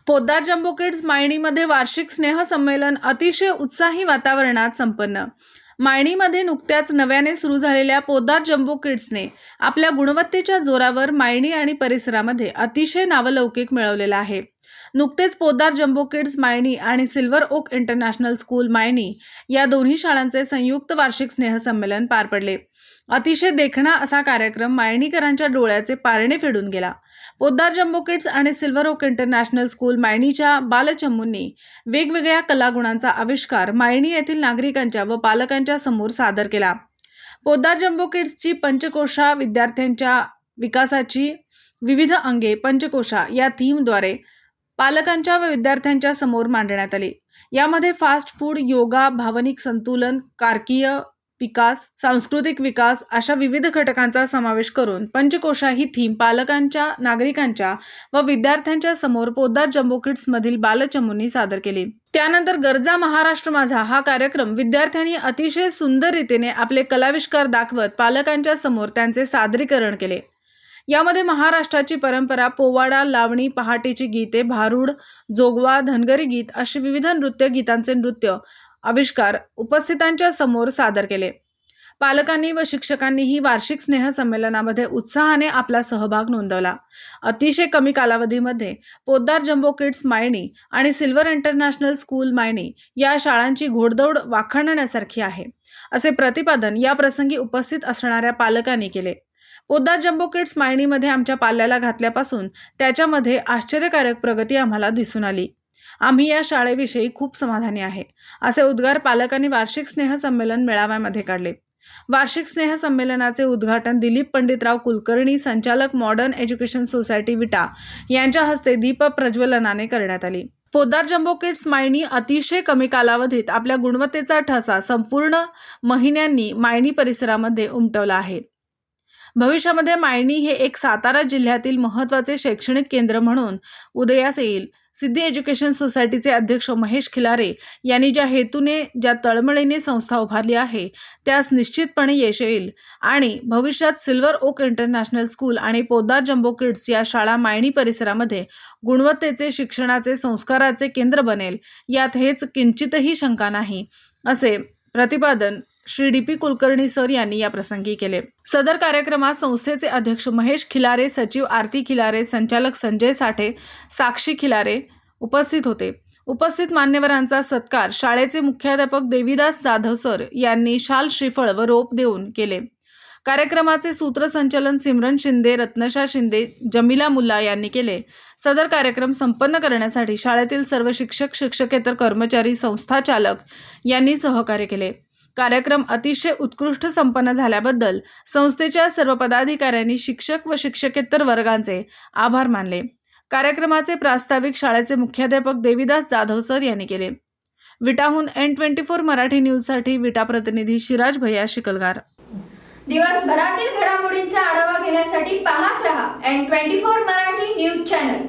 Poddar jumbo kids मायणीमध्ये वार्षिक स्नेहसंमेलन अतिशय उत्साही वातावरणात संपन्न। मायणीमध्ये नुकत्याच नव्याने सुरू झालेल्या पोद्दार जम्बो किड्सने आपल्या गुणवत्तेच्या जोरावर मायणी आणि परिसरामध्ये अतिशय नावलौकिक मिळवलेला आहे। नुकतेच पोद्दार जम्बो किड्स मायणी आणि silver oak international school Mayani या दोन्ही शाळांचे संयुक्त वार्षिक स्नेहसंमेलन पार पडले। अतिशय देखणा असा कार्यक्रम मायणीकरांच्या डोळ्याचे पारणे फेडून गेला। पोद्दार जम्बो किड्स आणि सिल्वर ओक इंटरनॅशनल स्कूल मायणीच्या बालचमूंनी वेगवेगळ्या कलागुणांचा आविष्कार मायणी येथील नागरिकांच्या व पालकांच्या समोर सादर केला। पोद्दार जम्बो किड्सची पंचकोशा विद्यार्थ्यांच्या विकासाची विविध अंगे पंचकोशा या थीमद्वारे पालकांच्या व विद्यार्थ्यांच्या समोर मांडण्यात आली। यामध्ये फास्ट फूड, योगा, भावनिक संतुलन, कारकीय विकास, सांस्कृतिक विकास अशा विविध घटकांचा समावेश करून पंचकोशा ही थीम पालकांच्या, नागरिकांच्या व विद्यार्थ्यांच्या समोर पोद्दार जम्बो किड्स मधील बालचमूंनी सादर केली। त्यानंतर गरजा महाराष्ट्र माझा हा कार्यक्रम विद्यार्थ्यांनी अतिशय सुंदर रीतीने आपले कलाविष्कार दाखवत पालकांच्या समोर त्यांचे सादरीकरण केले। यामध्ये महाराष्ट्राची परंपरा, पोवाडा, लावणी, पहाटेची गीते, भारुड, जोगवा, धनगरी गीत असे विविध गीतांचे नृत्य आविष्कार उपस्थितांच्या समोर सादर केले। पालकांनी व शिक्षकांनीही वार्षिक स्नेहसंमेलनामध्ये उत्साहाने आपला सहभाग नोंदवला। अतिशय कमी कालावधीमध्ये पोद्दार जम्बो किड्स मायणी आणि सिल्वर इंटरनॅशनल स्कूल मायणी या शाळांची घोडदौड वाखाणण्यासारखी आहे, असे प्रतिपादन या प्रसंगी उपस्थित असणाऱ्या पालकांनी केले। पोद्दार जम्बो किड्स मायणीमध्ये आमच्या पाल्याला घातल्यापासून त्याच्यामध्ये आश्चर्यकारक प्रगती आम्हाला दिसून आली। आम्ही या शाळेविषयी खूप समाधानी आहे, असे उद्गार पालकांनी वार्षिक स्नेहसंमेलन मेळाव्यामध्ये काढले। वार्षिक स्नेहसंमेलनाचे उद्घाटन दिलीप पंडितराव कुलकर्णी, संचालक मॉडर्न एज्युकेशन सोसायटी विटा यांच्या हस्ते दीप प्रज्वलनाने करण्यात आली। पोद्दार जम्बो किड्स मायणी अतिशय कमी कालावधीत आपल्या गुणवत्तेचा ठसा संपूर्ण महिन्यांनी मायणी परिसरामध्ये उमटवला आहे। भविष्यामध्ये मायणी हे एक सातारा जिल्ह्यातील महत्त्वाचे शैक्षणिक केंद्र म्हणून उदयास येईल। सिद्धी एज्युकेशन सोसायटीचे अध्यक्ष महेश खिलारे यांनी ज्या हेतूने, ज्या तळमळीने संस्था उभारली आहे त्यास निश्चितपणे यश येईल आणि भविष्यात सिल्वर ओक इंटरनॅशनल स्कूल आणि पोद्दार जम्बो किड्स या शाळा मायणी परिसरामध्ये गुणवत्तेचे, शिक्षणाचे, संस्काराचे केंद्र बनेल यात हेच किंचितही शंका नाही, असे प्रतिपादन श्री डी.पी. कुलकर्णी सर यांनी या प्रसंगी केले। सदर कार्यक्रमात संस्थेचे अध्यक्ष महेश खिलारे, सचिव आरती खिलारे, संचालक संजय साठे, साक्षी खिलारे उपस्थित होते। उपस्थित मान्यवरांचा सत्कार शाळेचे मुख्याध्यापक देवीदास जाधव सर यांनी शाल, श्रीफळ व रोप देऊन केले। कार्यक्रमाचे सूत्रसंचालन सिमरन शिंदे, रत्नशा शिंदे, जमीला मुल्ला यांनी केले। सदर कार्यक्रम संपन्न करण्यासाठी शाळेतील सर्व शिक्षक, शिक्षकेतर कर्मचारी, संस्था चालक यांनी सहकार्य केले। कार्यक्रम अतिशय उत्कृष्ट संपन्न झाल्याबद्दल संस्थेच्या सर्व पदाधिकाऱ्यांनी शिक्षक व शिक्षकेतर वर्गांचे आभार मानले। कार्यक्रमाचे प्रास्ताविक शाळेचे मुख्याध्यापक देवीदास जाधव सर यांनी केले। विटाहून N24 मराठी न्यूजसाठी विटा प्रतिनिधी शिराज भैया शिकलगार। दिवसभरातील घडामोडींचा आढावा घेण्यासाठी पाहत रहा N24 मराठी न्यूज चॅनल।